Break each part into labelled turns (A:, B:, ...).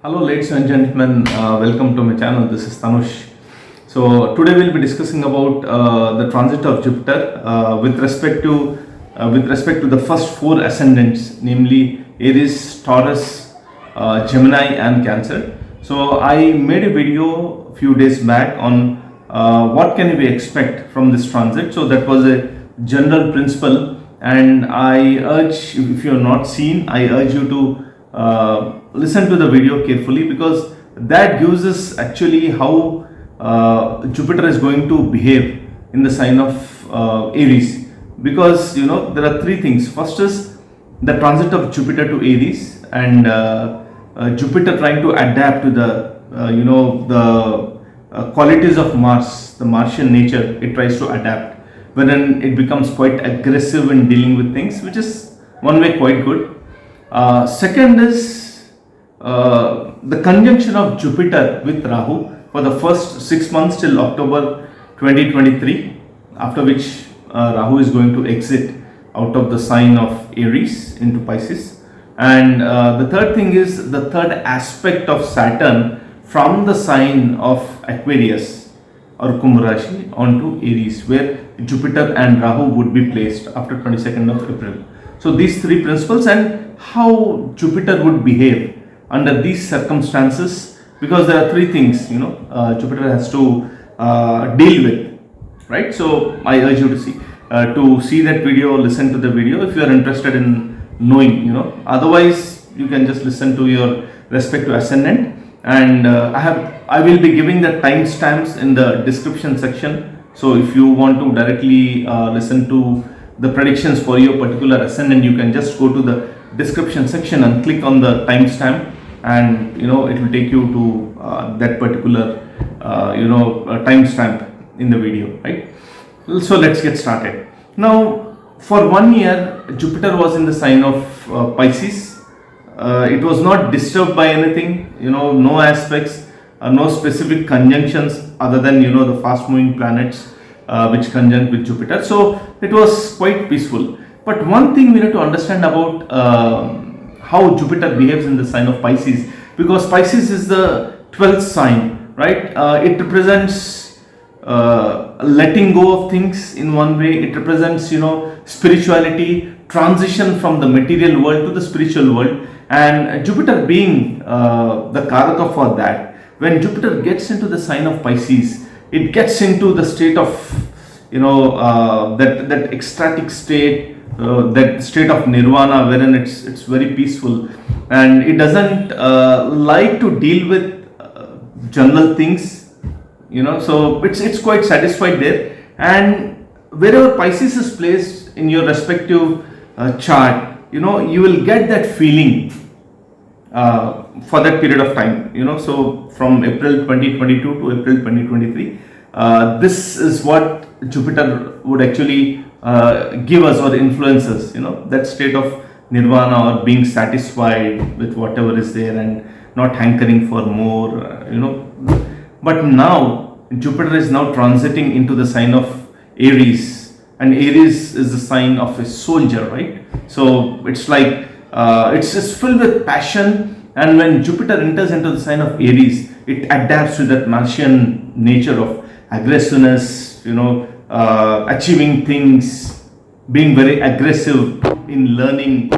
A: Hello, ladies and gentlemen. Welcome to my channel. This is Tanush. So today we'll be discussing about the transit of Jupiter with respect to the first four ascendants, namely Aries, Taurus, Gemini, and Cancer. So I made a video a few days back on what can we expect from this transit. So that was a general principle, and I urge, if you have not seen, I urge you to listen to the video carefully, because that gives us actually how Jupiter is going to behave in the sign of Aries. Because there are three things. First is the transit of Jupiter to Aries, and Jupiter trying to adapt to the qualities of Mars, the Martian nature. It tries to adapt, wherein it becomes quite aggressive in dealing with things, which is one way quite good. Second is the conjunction of Jupiter with Rahu for the first 6 months till October 2023, after which Rahu is going to exit out of the sign of Aries into Pisces. And the third thing is the third aspect of Saturn from the sign of Aquarius or Kumbh Rashi onto Aries, where Jupiter and Rahu would be placed after 22nd of April. So these three principles and how Jupiter would behave under these circumstances, because there are three things Jupiter has to deal with, right? So I urge you to see that video, listen to the video if you are interested in knowing. Otherwise you can just listen to your respective ascendant, and I will be giving the timestamps in the description section. So if you want to directly listen to the predictions for your particular ascendant, you can just go to the description section and click on the timestamp, and it will take you to that particular timestamp in the video, right? So let's get started. Now, for 1 year Jupiter was in the sign of Pisces. It was not disturbed by anything, no aspects, no specific conjunctions other than the fast moving planets which conjunct with Jupiter. So it was quite peaceful. But one thing we need to understand about how Jupiter behaves in the sign of Pisces, because Pisces is the 12th sign, right? It represents letting go of things in one way. It represents spirituality, transition from the material world to the spiritual world, and Jupiter being the Karaka for that. When Jupiter gets into the sign of Pisces, it gets into the state of that ecstatic state, that state of nirvana, wherein it's very peaceful, and it doesn't like to deal with general things, so it's quite satisfied there. And wherever Pisces is placed in your respective chart, you will get that feeling for that period of time, so from April 2022 to April 2023, this is what Jupiter would actually give us or influence us, that state of nirvana, or being satisfied with whatever is there and not hankering for more, But now Jupiter is now transiting into the sign of Aries, and Aries is the sign of a soldier, right? So it's like it's just filled with passion. And when Jupiter enters into the sign of Aries, it adapts to that Martian nature of aggressiveness, achieving things, being very aggressive in learning,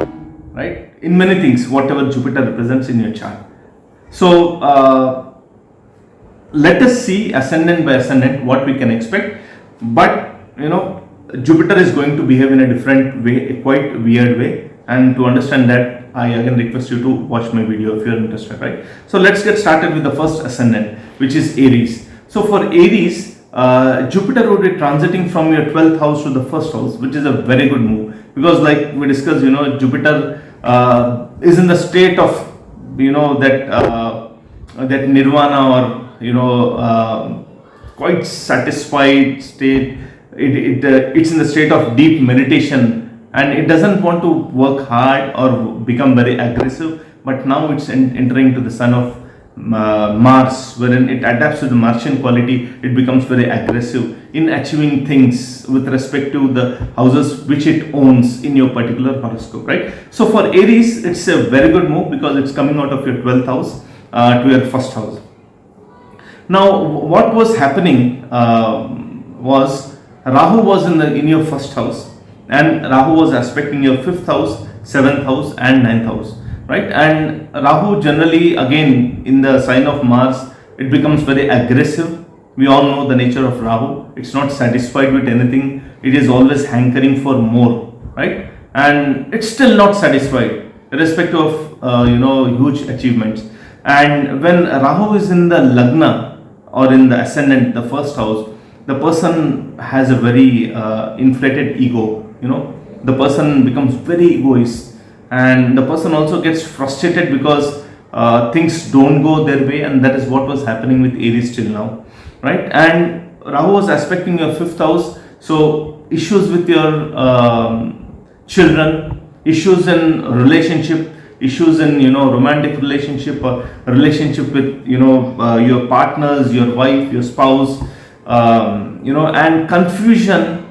A: right? In many things, whatever Jupiter represents in your chart. So let us see ascendant by ascendant what we can expect. But Jupiter is going to behave in a different way, a quite weird way. And to understand that, I again request you to watch my video if you are interested, right? So let's get started with the first ascendant, which is Aries. So for Aries, Jupiter would be transiting from your 12th house to the first house, which is a very good move, because like we discussed, Jupiter is in the state of that nirvana, or quite satisfied state. It's in the state of deep meditation, and it doesn't want to work hard or become very aggressive. But now it's entering to the sign of Mars, wherein it adapts to the Martian quality. It becomes very aggressive in achieving things with respect to the houses which it owns in your particular horoscope, right? So for Aries, it's a very good move because it's coming out of your 12th house, to your first house. Now, what was happening was Rahu was in your first house, and Rahu was aspecting your fifth house, seventh house, and ninth house, right? And Rahu generally, again, in the sign of Mars, it becomes very aggressive. We all know the nature of Rahu. It's not satisfied with anything. It is always hankering for more, right? And it's still not satisfied, irrespective of huge achievements. And when Rahu is in the Lagna or in the ascendant, the first house, the person has a very inflated ego. The person becomes very egoist, and the person also gets frustrated because things don't go their way, and that is what was happening with Aries till now, right? And Rahu was aspecting your fifth house, so issues with your children, issues in relationship, issues in romantic relationship, or relationship with your partners, your wife, your spouse, and confusion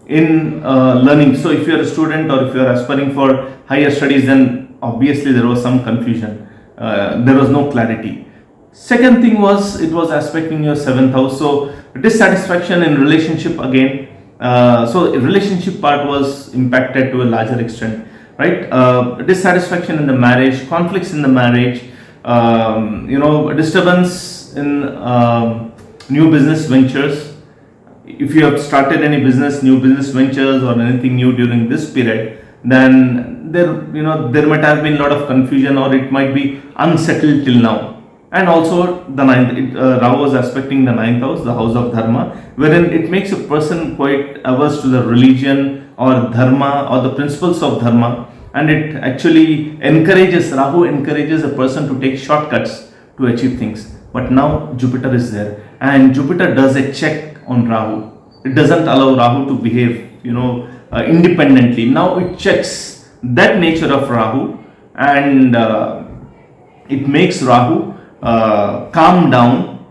A: in learning. So if you are a student or if you are aspiring for higher studies, then obviously there was some confusion, there was no clarity. Second thing was, it was aspecting your seventh house, so dissatisfaction in relationship again. So relationship part was impacted to a larger extent, right? Dissatisfaction in the marriage, conflicts in the marriage, disturbance in new business ventures. If you have started any new business ventures or anything new during this period, then there might have been a lot of confusion, or it might be unsettled till now. And also the ninth, Rahu was aspecting the ninth house, the house of dharma, wherein it makes a person quite averse to the religion or dharma or the principles of dharma, and it actually Rahu encourages a person to take shortcuts to achieve things. But now Jupiter is there, and Jupiter does a check on Rahu. It doesn't allow Rahu to behave independently. Now it checks that nature of Rahu, and it makes Rahu calm down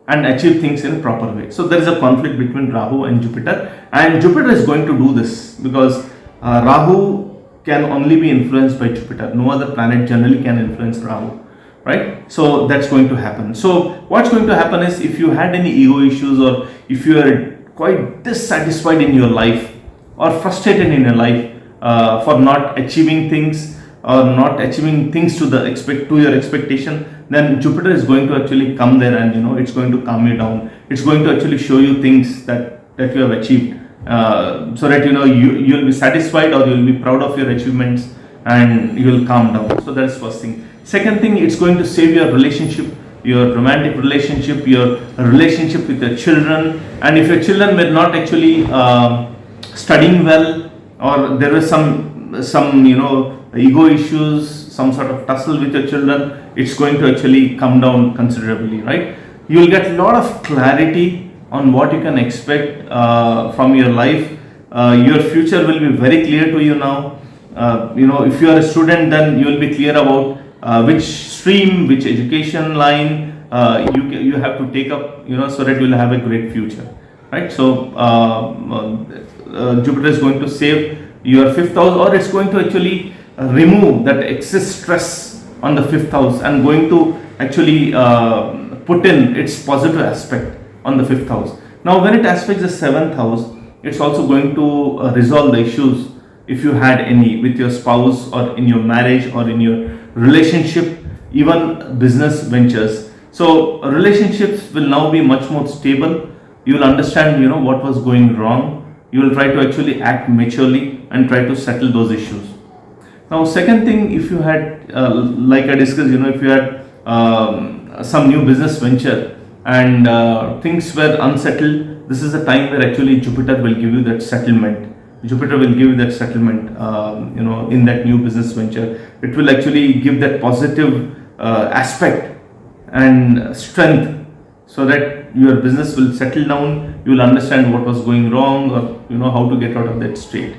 A: and achieve things in a proper way. So there is a conflict between Rahu and Jupiter, and Jupiter is going to do this because Rahu can only be influenced by Jupiter. No other planet generally can influence Rahu, right? So that's going to happen. So what's going to happen is, if you had any ego issues, or if you are quite dissatisfied in your life or frustrated in your life for not achieving things, or not achieving things to your expectation, then Jupiter is going to actually come there, and it's going to calm you down. It's going to actually show you things that you have achieved, so that you'll be satisfied, or you'll be proud of your achievements, and you will calm down. So that's first thing. Second thing, it's going to save your relationship, your romantic relationship, your relationship with your children. And if your children were not actually studying well, or there was some ego issues, some sort of tussle with your children, it's going to actually come down considerably, right? You will get a lot of clarity on what you can expect from your life. Your future will be very clear to you now. If you are a student, then you will be clear about which stream, which education line you have to take up, so that you will have a great future, right? So Jupiter is going to save your fifth house, or it's going to actually remove that excess stress on the fifth house, and going to actually put in its positive aspect on the fifth house. Now when it aspects the seventh house, it's also going to resolve the issues, if you had any, with your spouse, or in your marriage, or in your relationship, even business ventures. So relationships will now be much more stable. You will understand what was going wrong. You will try to actually act maturely and try to settle those issues. Now second thing, if you had like I discussed, if you had some new business venture, and things were unsettled, this is the time where actually Jupiter will give you that settlement. Jupiter will give you that settlement in that new business venture. It will actually give that positive aspect and strength, so that your business will settle down. You will understand what was going wrong, or how to get out of that state.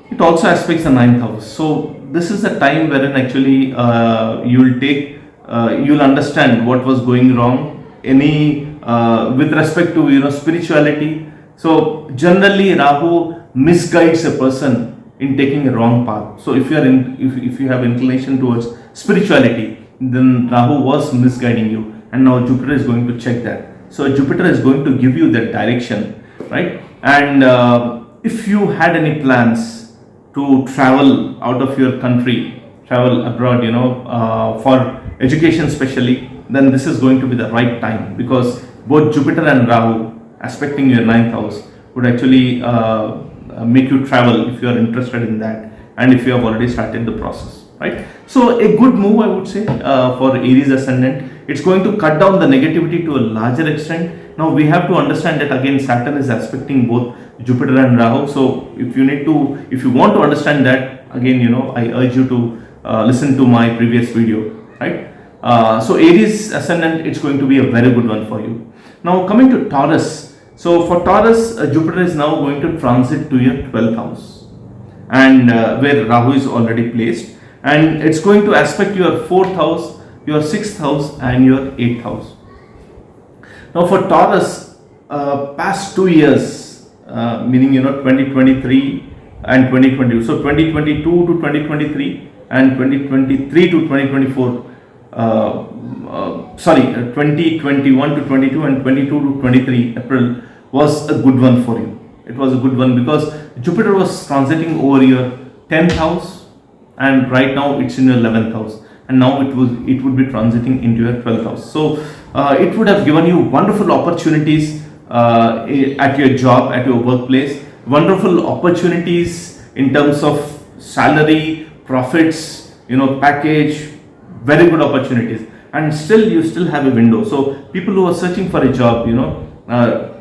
A: It also aspects the ninth house. So this is the time wherein actually you'll understand what was going wrong, any with respect to spirituality. So generally Rahu misguides a person in taking a wrong path. So if you have inclination towards spirituality, then Rahu was misguiding you, and now Jupiter is going to check that. So Jupiter is going to give you that direction, right? And if you had any plans to travel out of your country, travel abroad, for education especially, then this is going to be the right time, because both Jupiter and Rahu aspecting your ninth house would actually make you travel if you are interested in that, and if you have already started the process, right? So a good move, I would say, for Aries ascendant. It's going to cut down the negativity to a larger extent. Now we have to understand that again Saturn is aspecting both Jupiter and Rahu. So if you want to understand that, again, I urge you to listen to my previous video, right? So Aries ascendant, it's going to be a very good one for you. Now coming to Taurus. So for Taurus, Jupiter is now going to transit to your 12th house, and where Rahu is already placed, and it's going to aspect your 4th house, your 6th house, and your 8th house. Now for Taurus, past 2 years, meaning 2023 and 2020, so 2022 to 2023 and 2023 to 2024, 2021 to 22 and 22 to 23 April was a good one for you. It was a good one because Jupiter was transiting over your 10th house, and right now it's in your 11th house, and now it would be transiting into your 12th house. So it would have given you wonderful opportunities at your job, at your workplace, wonderful opportunities in terms of salary, profits, package, very good opportunities, and you still have a window. So people who are searching for a job,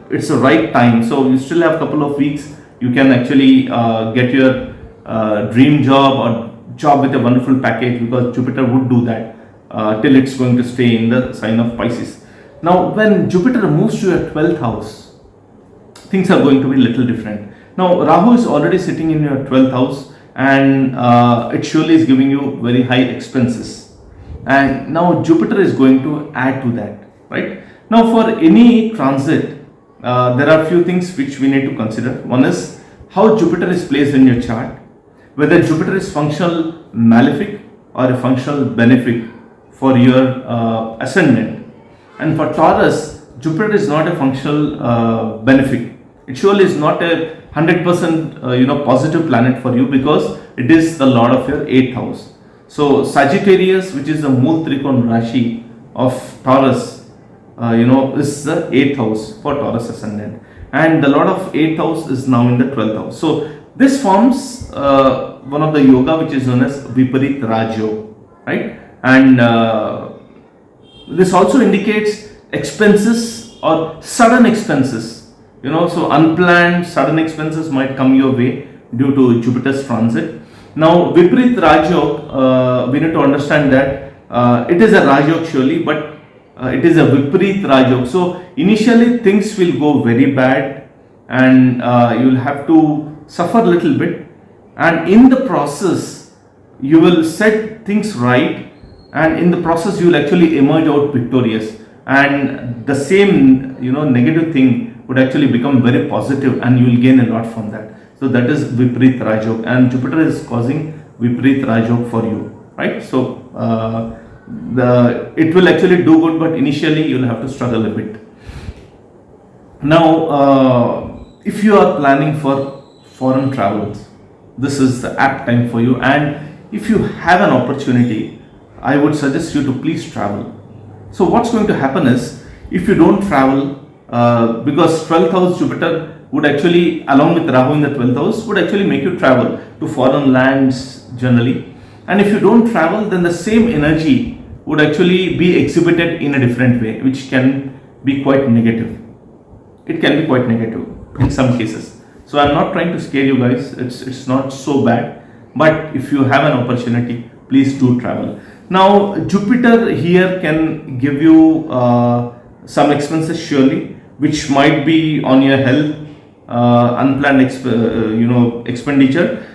A: it's the right time. So you still have a couple of weeks. You can actually get your dream job or job with a wonderful package, because Jupiter would do that till it's going to stay in the sign of Pisces. Now when Jupiter moves to your 12th house, things are going to be a little different. Now Rahu is already sitting in your 12th house, and it surely is giving you very high expenses, and now Jupiter is going to add to that, right? Now for any transit, there are few things which we need to consider. One is how Jupiter is placed in your chart, whether Jupiter is functional malefic or a functional benefic for your ascendant. And for Taurus, Jupiter is not a functional benefic. It surely is not a 100% positive planet for you, because it is the lord of your 8th house. So Sagittarius, which is the Mool Trikon Rashi of Taurus, is the 8th house for Taurus ascendant, and the lord of 8th house is now in the 12th house. So this forms one of the yoga which is known as Viparit Raj Yoga, right? And this also indicates expenses or sudden expenses, so unplanned sudden expenses might come your way due to Jupiter's transit. Now Viparit Raj Yoga, we need to understand that it is a Raj Yoga surely, but it is a Viparit Raj Yoga. So initially things will go very bad, and you will have to suffer a little bit, and in the process you will set things right, and in the process you will actually emerge out victorious, and the same negative thing would actually become very positive, and you will gain a lot from that. So that is Viparit Raj Yoga, and Jupiter is causing Viparit Raj Yoga for you, right? So it will actually do good, but initially you will have to struggle a bit. Now if you are planning for foreign travels, this is the apt time for you, and if you have an opportunity, I would suggest you to please travel. So what's going to happen is, if you don't travel, because 12th house Jupiter would actually, along with Rahu in the 12th house, would actually make you travel to foreign lands generally, and if you don't travel, then the same energy would actually be exhibited in a different way, which can be quite negative. It can be quite negative in some cases. So I'm not trying to scare you guys, it's not so bad, but if you have an opportunity, please do travel. Now Jupiter here can give you some expenses surely, which might be on your health, unplanned expenditure.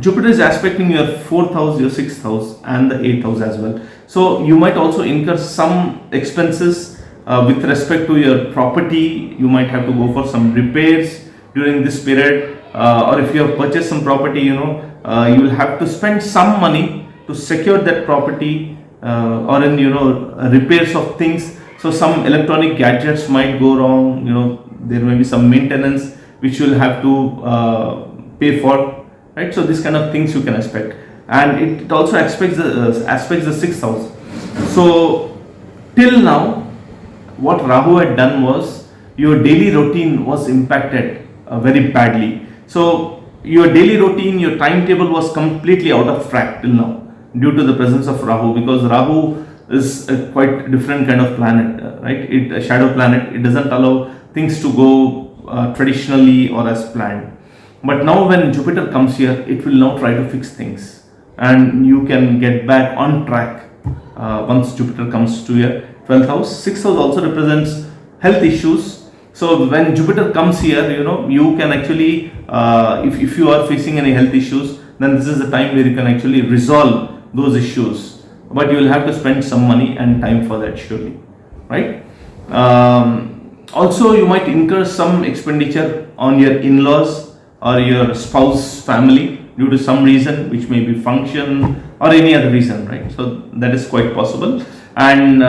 A: Jupiter is aspecting your 4th house, your 6th house, and the 8th house as well. So you might also incur some expenses with respect to your property. You might have to go for some repairs during this period, or if you have purchased some property, you will have to spend some money to secure that property or in repairs of things. So some electronic gadgets might go wrong. There may be some maintenance which you'll have to pay for, right? So this kind of things you can expect, and it also aspects the sixth house. So till now, what Rahu had done was your daily routine was impacted very badly. So your daily routine, your timetable was completely out of track till now due to the presence of Rahu, because Rahu is a quite different kind of planet, right? A shadow planet. It doesn't allow things to go traditionally or as planned. But now when Jupiter comes here, it will now try to fix things, and you can get back on track once Jupiter comes to your 12th house. 6th house also represents health issues. So when Jupiter comes here, you can actually, if you are facing any health issues, then this is the time where you can actually resolve those issues. But you will have to spend some money and time for that, surely, right? Also, you might incur some expenditure on your in-laws or your spouse family due to some reason, which may be function or any other reason, right? So that is quite possible, and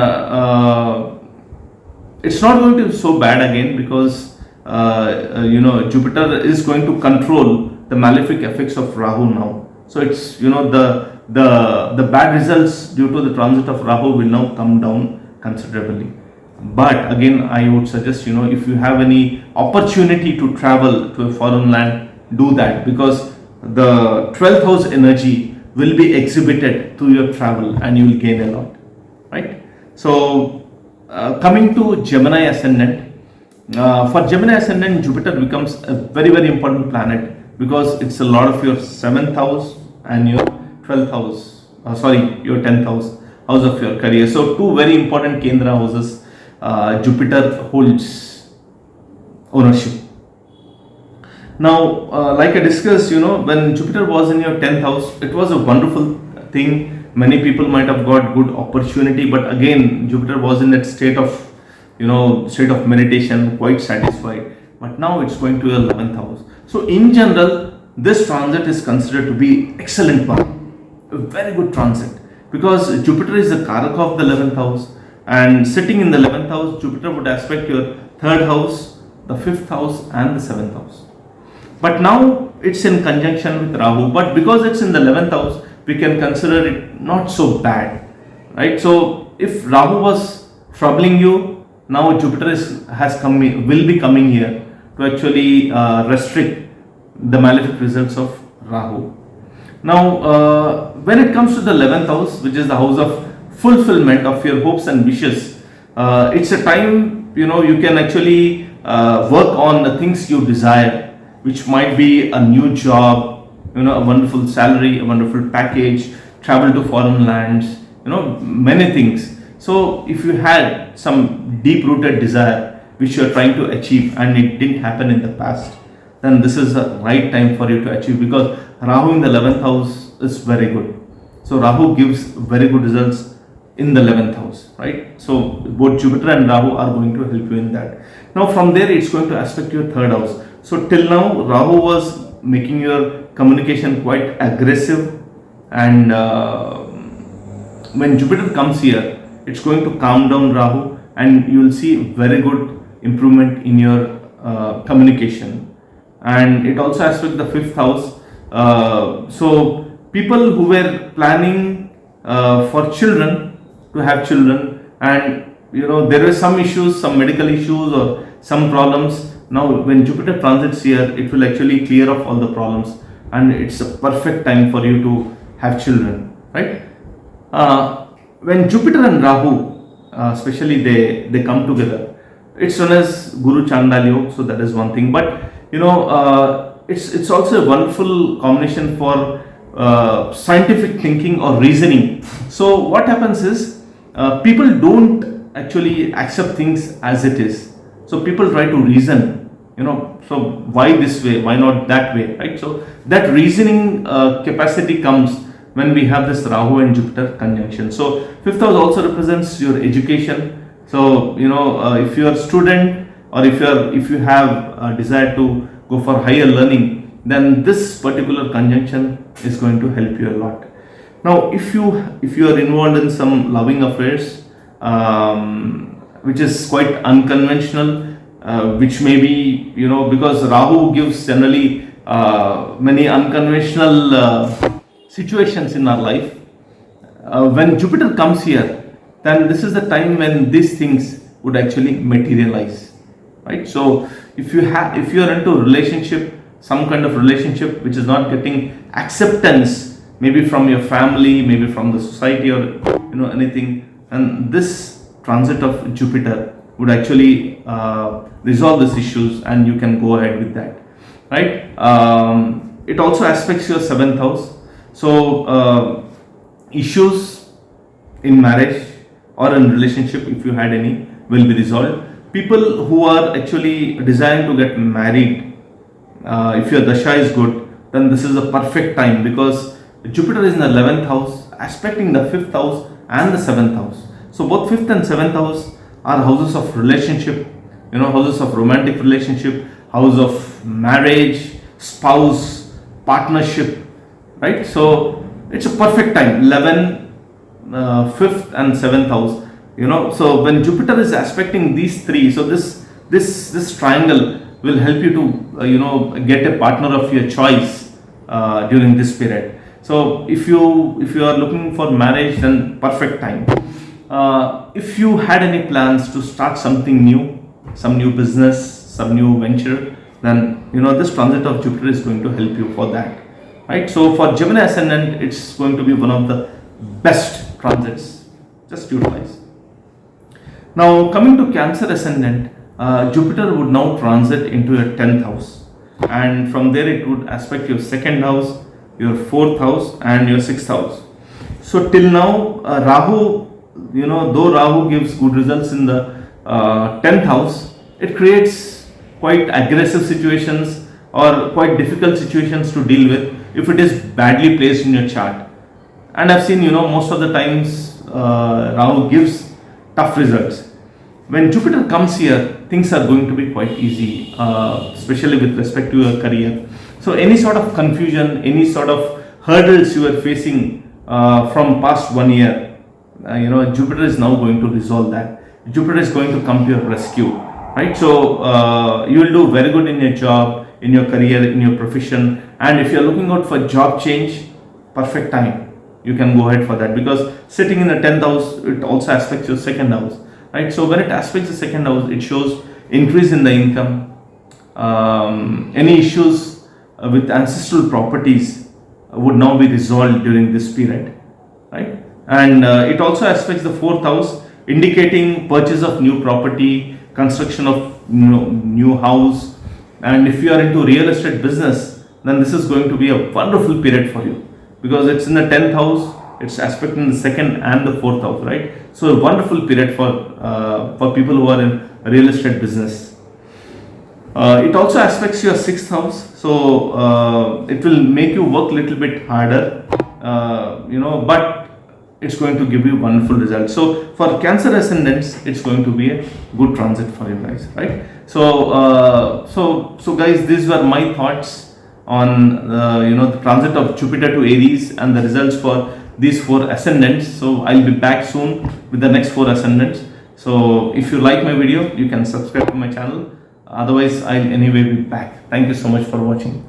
A: it's not going to be so bad again, because Jupiter is going to control the malefic effects of Rahu now. So it's the bad results due to the transit of Rahu will now come down considerably. But again, I would suggest, if you have any opportunity to travel to a foreign land, do that, because the 12th house energy will be exhibited through your travel and you will gain a lot, right? So coming to Gemini ascendant, for Gemini ascendant, Jupiter becomes a very, very important planet, because it's a lot of your 7th house and your 12th house, your 10th house of your career. So two very important Kendra houses Jupiter holds ownership. Now, like I discussed, when Jupiter was in your 10th house, it was a wonderful thing. Many people might have got good opportunity, but again, Jupiter was in that state of meditation, quite satisfied. But now it's going to your 11th house. So in general, this transit is considered to be excellent one, a very good transit, because Jupiter is the Karaka of the 11th house, and sitting in the 11th house, Jupiter would aspect your 3rd house, the 5th house and the 7th house. But now it's in conjunction with Rahu, but because it's in the 11th house, we can consider it not so bad, right? So if Rahu was troubling you, now Jupiter will be coming here to actually restrict the malefic results of Rahu. Now, when it comes to the 11th house, which is the house of fulfillment of your hopes and wishes, it's a time you can actually work on the things you desire, which might be a new job, a wonderful salary, a wonderful package, travel to foreign lands, many things. So if you had some deep rooted desire which you are trying to achieve and it didn't happen in the past, then this is the right time for you to achieve, because Rahu in the 11th house is very good. So Rahu gives very good results in the 11th house, right? So both Jupiter and Rahu are going to help you in that. Now from there, it's going to aspect your 3rd house. So till now, Rahu was making your communication quite aggressive, and when Jupiter comes here, it's going to calm down Rahu, and you will see very good improvement in your communication. And it also aspects the 5th house. So people who were planning for children, to have children, and there were some issues, some medical issues or some problems. Now when Jupiter transits here, it will actually clear off all the problems, and it's a perfect time for you to have children, right? When Jupiter and Rahu, especially they come together, it's known as Guru Chandalyo. So that is one thing, but it's also a wonderful combination for scientific thinking or reasoning. So what happens is people don't actually accept things as it is. So people try to reason, so why this way, why not that way, right? So that reasoning capacity comes when we have this Rahu and Jupiter conjunction. So 5th house also represents your education. So if you are a student, or if you have a desire to go for higher learning, then this particular conjunction is going to help you a lot. Now, if you are involved in some loving affairs, which is quite unconventional, which may be, because Rahu gives generally many unconventional situations in our life. When Jupiter comes here, then this is the time when these things would actually materialize, right? So if you are into a relationship, some kind of relationship which is not getting acceptance, maybe from your family, maybe from the society, or anything, and this transit of Jupiter would actually resolve these issues, and you can go ahead with that, right? It also aspects your seventh house, so issues in marriage or in relationship, if you had any, will be resolved. People who are actually desiring to get married, if your dasha is good, then this is a perfect time, because Jupiter is in the 11th house, aspecting the 5th house and the 7th house. So both 5th and 7th house are houses of relationship, houses of romantic relationship, house of marriage, spouse, partnership, right? So it's a perfect time, 11, 5th and 7th house, so when Jupiter is aspecting these three, so this triangle will help you to get a partner of your choice during this period. So if you are looking for marriage, then perfect time. If you had any plans to start something new, some new business, some new venture, then this transit of Jupiter is going to help you for that, right? So for Gemini ascendant, it's going to be one of the best transits. Just utilize. Now coming to Cancer ascendant, Jupiter would now transit into your 10th house, and from there it would aspect your 2nd house, your 4th house, and your 6th house. So till now, Rahu, though Rahu gives good results in the 10th house, it creates quite aggressive situations or quite difficult situations to deal with if it is badly placed in your chart. And I've seen, most of the times Rahu gives tough results. When Jupiter comes here, things are going to be quite easy, especially with respect to your career. So any sort of confusion, any sort of hurdles you are facing from past 1 year, Jupiter is now going to resolve that. Jupiter is going to come to your rescue, right? So you will do very good in your job, in your career, in your profession, and if you are looking out for job change, perfect time. You can go ahead for that, because sitting in the 10th house, it also aspects your 2nd house, right? So when it aspects the 2nd house, it shows increase in the income. Any issues with ancestral properties would now be resolved during this period, right? And it also aspects the 4th house, indicating purchase of new property, construction of new house. And if you are into real estate business, then this is going to be a wonderful period for you, because it's in the 10th house, it's aspecting the 2nd and the 4th house, right? So a wonderful period for people who are in real estate business. It also aspects your 6th house, so it will make you work a little bit harder, but it's going to give you wonderful results. So for Cancer ascendants, it's going to be a good transit for you guys, right? So guys, these were my thoughts on the transit of Jupiter to Aries and the results for these 4 ascendants. So I'll be back soon with the next 4 ascendants. So if you like my video, you can subscribe to my channel. Otherwise, I'll anyway be back. Thank you so much for watching.